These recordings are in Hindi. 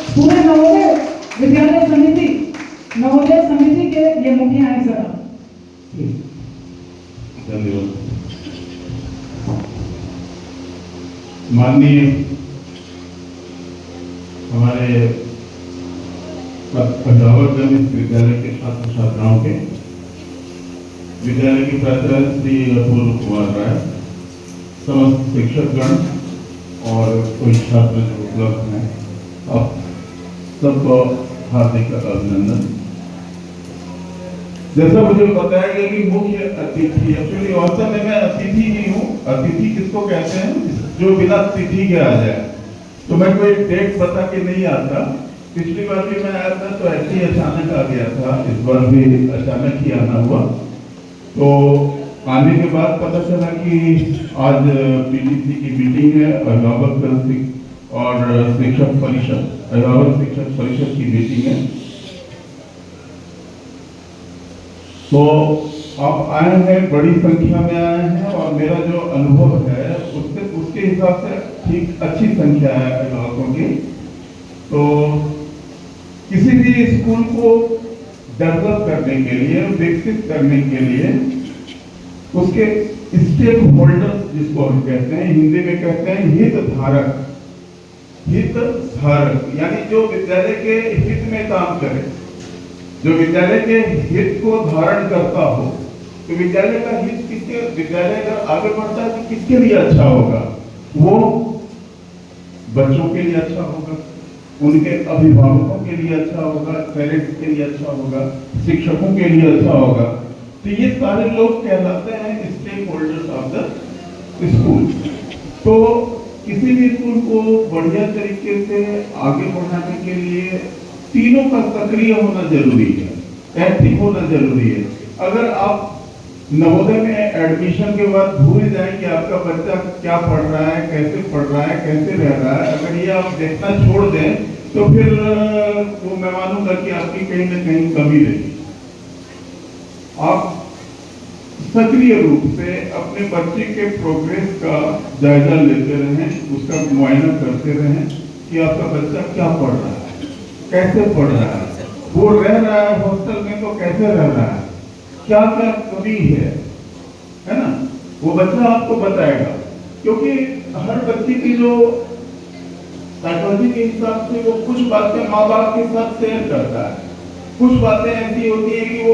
पूरे नवोदय विद्यालय समिति, नवोदय समिति के ये मुखिया हैं सर। धन्यवाद। माननीय हमारे अभिभावक इस विद्यालय के छात्र छात्राओं के, विद्यालय के प्राचार्य श्री अपूर्व कुमार राय, समस्त शिक्षकगण और कोई छात्र जो उपलब्ध हैं, आप सबको हार्दिक अभिनंदन। जैसा मुझे बताया गया कि मुख्य अतिथि, एक्चुअली वास्तव में मैं अतिथि ही हूँ। अतिथि किसको कहते हैं? जो बिना तिथि के आ जाए। तो मैं कोई डेट बता के नहीं आता। पिछली बार भी मैं आया था तो ऐसे ही अचानक आ गया था, इस बार भी अचानक ही आना हुआ। तो आने के बाद पता चला कि आज पीटीसी की मीटिंग है, अभिभावक और शिक्षक परिषद, अभिभावक शिक्षक परिषद की मीटिंग है। तो आप आए हैं, बड़ी संख्या में आए हैं और मेरा जो अनुभव है उसके हिसाब से ठीक अच्छी संख्या है अभिभावकों की। तो किसी भी स्कूल को डेवलप करने के लिए, विकसित करने के लिए उसके स्टेक होल्डर्स, जिसको हम कहते हैं, हिंदी में कहते हैं हितधारक, यानी जो विद्यालय के हित में काम करे, जो विद्यालय के हित को धारण करता हो। तो विद्यालय का हित किसके, विद्यालय अगर आगे बढ़ता है तो किसके लिए अच्छा होगा? वो बच्चों के लिए अच्छा होगा, उनके अभिभावकों के लिए अच्छा होगा, पेरेंट्स के लिए अच्छा होगा, शिक्षकों के लिए अच्छा होगा। तो ये सारे लोग कहलाते हैं stakeholders of the school. तो किसी भी स्कूल को बढ़िया तरीके से आगे बढ़ाने के लिए तीनों का सक्रिय होना जरूरी है, एक्टिव होना जरूरी है। अगर आप नवोदय में एडमिशन के बाद भूल जाएं कि आपका बच्चा क्या पढ़ रहा है, कैसे पढ़ रहा है, कैसे रह रहा है, अगर ये आप देखना छोड़ दें तो फिर वो मैं मानूंगा कि आपकी कहीं ना कहीं कमी रहेगी। आप सक्रिय रूप से अपने बच्चे के प्रोग्रेस का जायजा लेते रहें, उसका मुआयना करते रहें कि आपका बच्चा क्या पढ़ रहा है, कैसे पढ़ रहा है, वो रह रहा है हॉस्टल में तो कैसे रह रहा है, क्या क्या कमी है ना, वो बच्चा आपको बताएगा। क्योंकि हर बच्चे की जो साइकोलॉजी के हिसाब से वो कुछ बातें माँ बाप के साथ शेयर करता है, कुछ बातें ऐसी होती है कि वो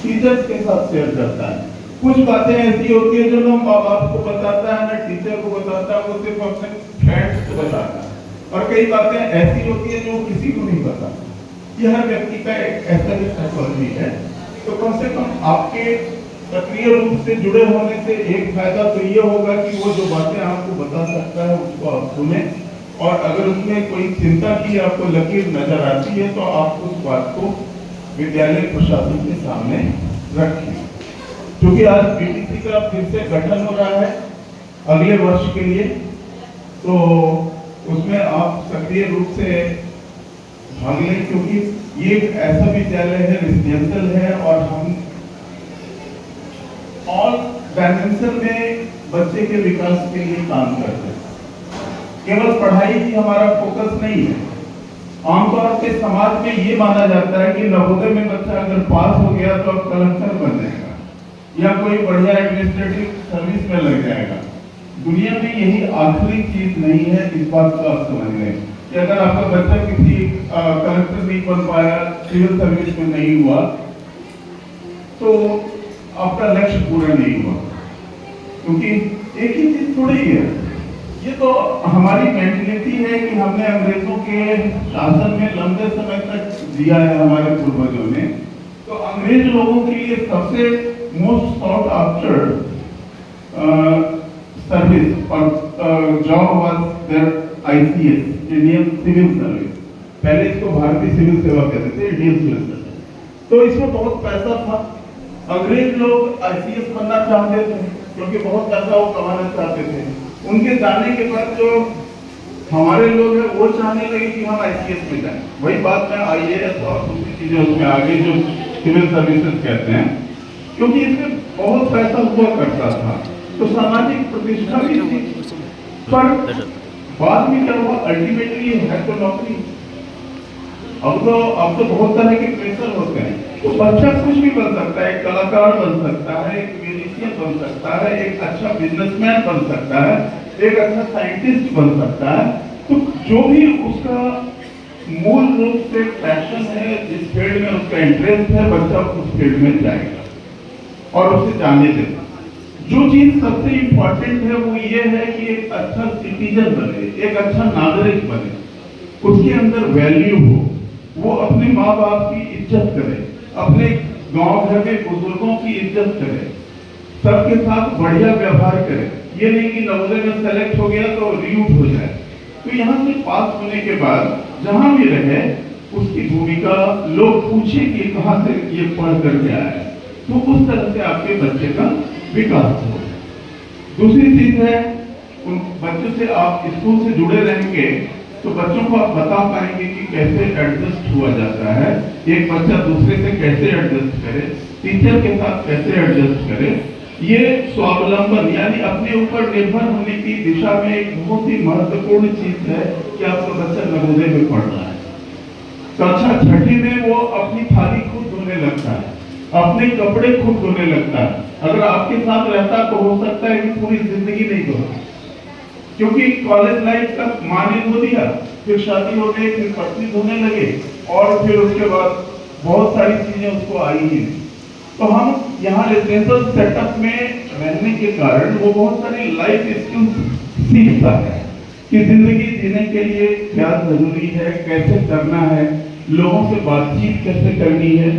टीचर्स के साथ शेयर करता है, कुछ बातें ऐसी होती है जो ना माँ बाप को बताता है, ना टीचर को बताता है, वो सिर्फ अपने फ्रेंड्स को बताता है। और कई बातें ऐसी होती है जो किसी को नहीं पता। ये हर व्यक्ति का एक ऐसा ही साइकोलॉजी है। तो कम से कम आपके सक्रिय रूप से जुड़े होने से एक फायदा तो ये होगा कि वो जो बातें आपको बता सकता है उसको आप सुने, और अगर उसमें कोई चिंता की आपको लकीर नजर आती है तो आप उस बात को विद्यालय प्रशासन के सामने रखें। क्योंकि आज पीटीसी का फिर से गठन हो रहा है अगले वर्ष के लिए, तो उसमें आप सक्रिय रूप से भाग लें। क्योंकि ये एक ऐसा विद्यालय है, रेजिडेंशियल है, और हम ऑल डायमेंशन में बच्चे के विकास के लिए काम करते हैं। केवल पढ़ाई ही हमारा फोकस नहीं है। आमतौर पे समाज में ये माना जाता है कि नवोदय में बच्चा अगर पास हो गया तो अब कलेक्टर बन जाएगा या कोई बढ़िया एडमिनिस्ट्रेटिव सर्विस में लग जाएगा। दुनिया में यही आखिरी चीज नहीं है। इस बात को आप समझ लें कि अगर आपका बच्चा किसी कलेक्टर नहीं बन पाया, सिविल सर्विस में नहीं हुआ, तो आपका लक्ष्य पूरा नहीं हुआ। क्योंकि एक ही चीज थोड़ी है, ये तो हमारी मेंटलिटी है कि हमने अंग्रेजों के शासन में लंबे समय तक जिया है हमारे पूर्वजों ने। तो अंग्रेज लोगों के लिए सबसे मोस्ट सॉट आफ्टर सर्विस और job was there ICS, Indian civil service. पहले इसको भारतीय सिविल सेवा कहते थे, इंडियन सिविल सर्विस। तो इसमें बहुत पैसा था। अंग्रेज लोग ICS बनना चाहते थे क्योंकि बहुत पैसा वो कमाना चाहते थे। उनके जाने के बाद जो हमारे लोग हैं वो चाहने लगे कि हम ICS में जाएं। वही बात में IAS और दूसरी चीजें उसमें आगे जो सिविल सर्विसेज कहते हैं, क्योंकि इसमें बहुत पैसा हुआ करता था, तो सामाजिक प्रतिष्ठा भी थी। पर बाद में क्या हुआ, अल्टीमेटली है तो नौकरी, अब तो बहुत तरह के प्रेशर होते हैं। तो बच्चा कुछ भी बन सकता है, एक कलाकार बन सकता है, एक म्यूजिशियन बन सकता है, एक अच्छा बिजनेसमैन बन सकता है, एक अच्छा साइंटिस्ट बन सकता है। तो जो भी उसका मूल रूप से पैशन है, जिस फील्ड में उसका इंटरेस्ट है, बच्चा उस फील्ड में जाएगा और उसे जाने देगा। जो चीज सबसे इम्पोर्टेंट है वो ये है कि एक अच्छा सिटीजन बने, एक अच्छा नागरिक बने, उसके अंदर वैल्यू हो, वो अपने माँ बाप की इज्जत करे, अपने गांव घर में बुजुर्गों की इज्जत करे, सबके साथ बढ़िया व्यवहार करे। ये नहीं कि नवोदय में सेलेक्ट हो गया तो रीयूट हो जाए। तो यहाँ से पास होने के बाद जहां भी रहे उसकी भूमिका लोग पूछे कि कहां से ये पढ़ करके आया है, तो उस तरह से आपके बच्चे का विकास हो। दूसरी चीज है, उन बच्चों से आप स्कूल से जुड़े रहेंगे तो बच्चों को आप बता पाएंगे कि कैसे एडजस्ट हुआ जाता है, एक बच्चा दूसरे से कैसे एडजस्ट करे, टीचर के साथ कैसे एडजस्ट करे। ये स्वावलंबन यानी अपने ऊपर निर्भर होने की दिशा में एक बहुत ही महत्वपूर्ण चीज है कि आपका बच्चा नवोदय में पढ़ रहा है। कक्षा छठी में वो अपनी थाली खुद धोने लगता है, अपने कपड़े खुद धोने लगता है। अगर आपके साथ रहता तो हो सकता है कि पूरी जिंदगी नहीं धोता, क्योंकि कॉलेज लाइफ तक माँ ने धो दिया, फिर शादी हो गई, फिर पत्नी धोने लगे और फिर उसके बाद बहुत सारी चीजें उसको आई ही नहीं। तो हम यहाँ रेजिडेंशियल सेटअप में रहने के कारण वो बहुत सारी लाइफ स्किल्स सीखता है कि जिंदगी जीने के लिए क्या जरूरी है, कैसे करना है, लोगों से बातचीत कैसे करनी है,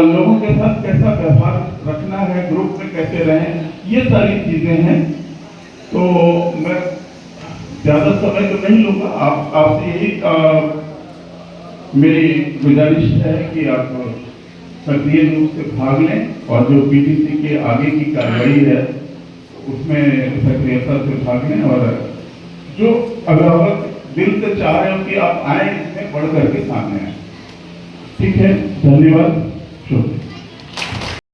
लोगों के साथ कैसा व्यवहार रखना है, ग्रुप में कैसे रहें, ये सारी चीजें हैं। तो मैं ज्यादा समय तो नहीं लूंगा, आपसे यही मेरी गुजारिश है कि आप सक्रिय रूप से भाग लें और जो पीटीसी के आगे की कार्रवाई है उसमें सक्रियता से भाग लें और जो अभिभावक दिल से चाह रहे हो कि आप आए, इसमें बढ़ करके सामने आए। ठीक है, धन्यवाद, शुभ।